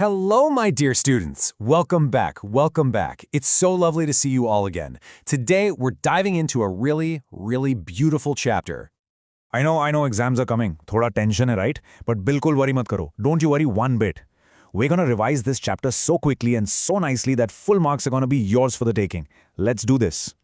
Hello, my dear students. Welcome back. Welcome back. It's so lovely to see you all again. Today, we're diving into a really beautiful chapter. I know exams are coming. Thoda tension hai, right? But bilkul worry mat karo. Don't you worry one bit. We're gonna revise this chapter so quickly and so nicely that full marks are gonna be yours for the taking. Let's do this.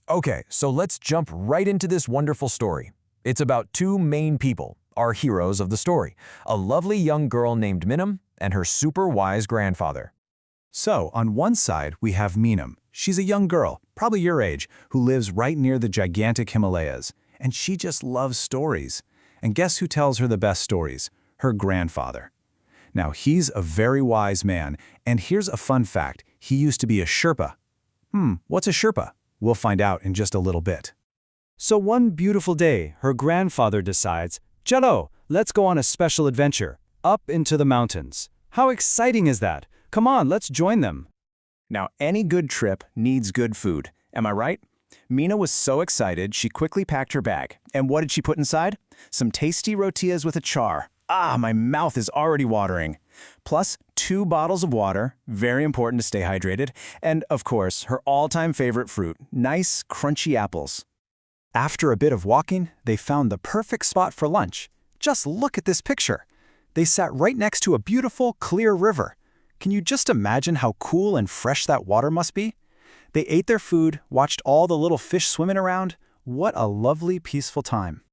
Okay, so let's jump right into this wonderful story. It's about two main people, our heroes of the story, a lovely young girl named Minam and her super wise grandfather. So, on one side, we have Minam. She's a young girl, probably your age, who lives right near the gigantic Himalayas. And she just loves stories. And guess who tells her the best stories? Her grandfather. Now, he's a very wise man, and here's a fun fact. He used to be a Sherpa. What's a Sherpa? We'll find out in just a little bit. So one beautiful day, her grandfather decides, Chalo, let's go on a special adventure, up into the mountains. How exciting is that? Come on, let's join them. Now, any good trip needs good food. Am I right? Mina was so excited, she quickly packed her bag. And what did she put inside? Some tasty rotillas with achar. My mouth is already watering. Plus, 2 bottles of water, very important to stay hydrated. And, of course, her all-time favorite fruit, nice, crunchy apples. After a bit of walking, they found the perfect spot for lunch. Just look at this picture. They sat right next to a beautiful, clear river. Can you just imagine how cool and fresh that water must be? They ate their food, watched all the little fish swimming around. What a lovely, peaceful time.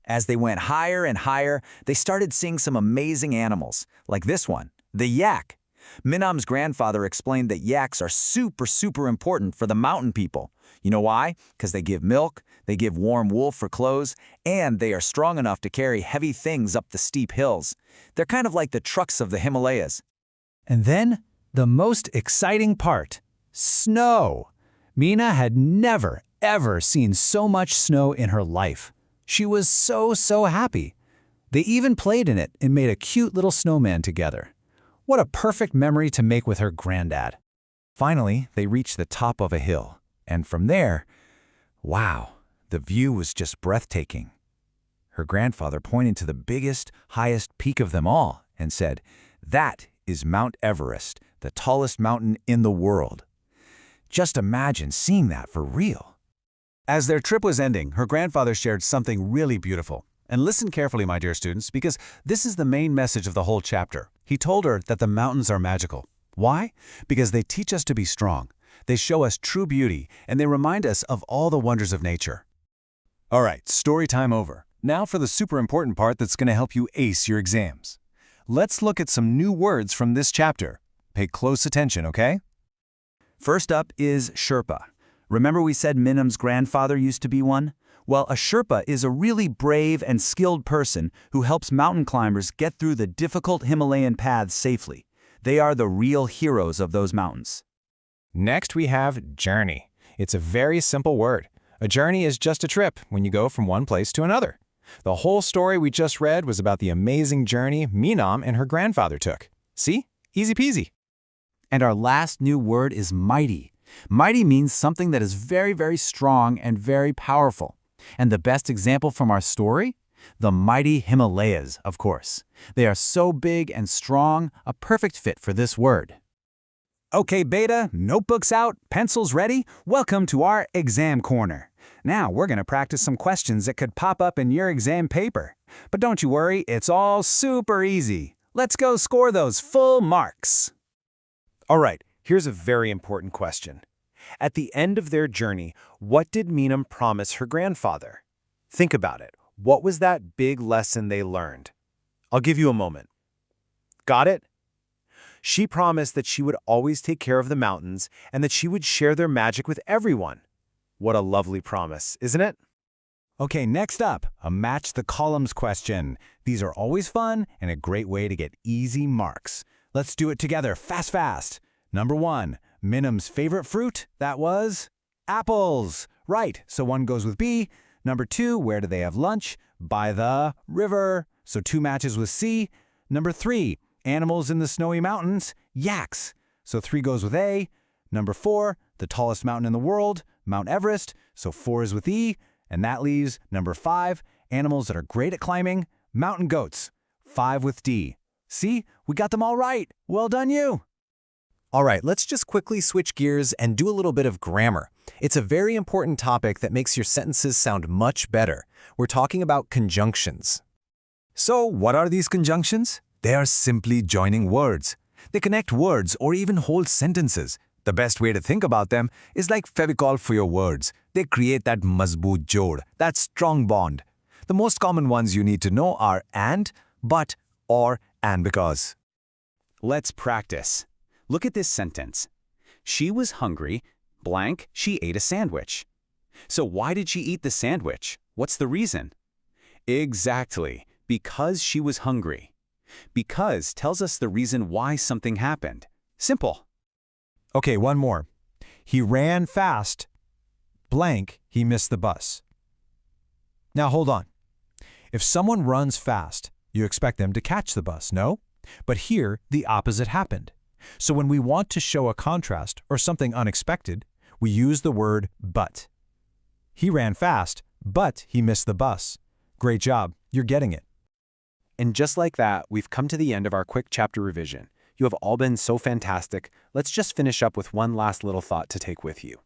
As they went higher and higher, they started seeing some amazing animals, like this one, the yak. Minam's grandfather explained that yaks are super important for the mountain people. You know why? Because they give milk, they give warm wool for clothes, and they are strong enough to carry heavy things up the steep hills. They're kind of like the trucks of the Himalayas. And then, the most exciting part. Snow! Mina had never, ever seen so much snow in her life. She was so happy. They even played in it and made a cute little snowman together. What a perfect memory to make with her granddad. Finally, they reached the top of a hill. And from there, wow, the view was just breathtaking. Her grandfather pointed to the biggest, highest peak of them all and said, "That is Mount Everest, the tallest mountain in the world." Just imagine seeing that for real. As their trip was ending, her grandfather shared something really beautiful. And listen carefully, my dear students, because this is the main message of the whole chapter. He told her that the mountains are magical. Why? Because they teach us to be strong. They show us true beauty, and they remind us of all the wonders of nature. All right, story time over. Now for the super important part that's going to help you ace your exams. Let's look at some new words from this chapter. Pay close attention, okay? First up is Sherpa. Remember we said Minam's grandfather used to be one? Well, a Sherpa is a really brave and skilled person who helps mountain climbers get through the difficult Himalayan paths safely. They are the real heroes of those mountains. Next, we have journey. It's a very simple word. A journey is just a trip when you go from one place to another. The whole story we just read was about the amazing journey Minam and her grandfather took. See? Easy peasy. And our last new word is mighty. Mighty means something that is very strong and very powerful. And the best example from our story? The mighty Himalayas, of course. They are so big and strong, a perfect fit for this word. Okay, Beta, notebooks out, pencils ready? Welcome to our exam corner. Now we're going to practice some questions that could pop up in your exam paper. But don't you worry, it's all super easy. Let's go score those full marks. All right, here's a very important question. At the end of their journey, what did Minam promise her grandfather? Think about it. What was that big lesson they learned? I'll give you a moment. Got it? She promised that she would always take care of the mountains and that she would share their magic with everyone. What a lovely promise, isn't it? Okay, next up, a match the columns question. These are always fun and a great way to get easy marks. Let's do it together, fast. Number 1, Minam's favorite fruit, that was apples. Right, so 1 goes with B. Number 2, where do they have lunch? By the river. So 2 matches with C. Number 3, animals in the snowy mountains, yaks. So 3 goes with A. Number 4, the tallest mountain in the world, Mount Everest. So 4 is with E. And that leaves number 5, animals that are great at climbing, mountain goats. 5 with D. See, we got them all right. Well done, you. All right, let's just quickly switch gears and do a little bit of grammar. It's a very important topic that makes your sentences sound much better. We're talking about conjunctions. So, what are these conjunctions? They are simply joining words. They connect words or even whole sentences. The best way to think about them is like Fevicol for your words. They create that mazboot jod, that strong bond. The most common ones you need to know are and, but, or, and because. Let's practice. Look at this sentence. She was hungry, blank, she ate a sandwich. So why did she eat the sandwich? What's the reason? Exactly, because she was hungry. Because tells us the reason why something happened. Simple. Okay, one more. He ran fast, blank, he missed the bus. Now hold on. If someone runs fast, you expect them to catch the bus, no? But here, the opposite happened. So when we want to show a contrast or something unexpected, we use the word but. He ran fast, but he missed the bus. Great job, you're getting it. And just like that, we've come to the end of our quick chapter revision. You have all been so fantastic. Let's just finish up with one last little thought to take with you.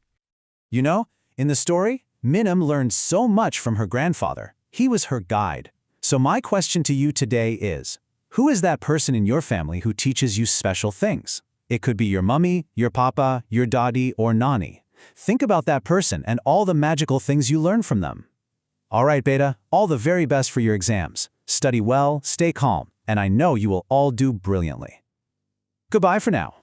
You know, in the story, Minam learned so much from her grandfather. He was her guide. So my question to you today is, who is that person in your family who teaches you special things? It could be your mummy, your papa, your daddy, or nani. Think about that person and all the magical things you learn from them. All right, Beta, all the very best for your exams. Study well, stay calm, and I know you will all do brilliantly. Goodbye for now.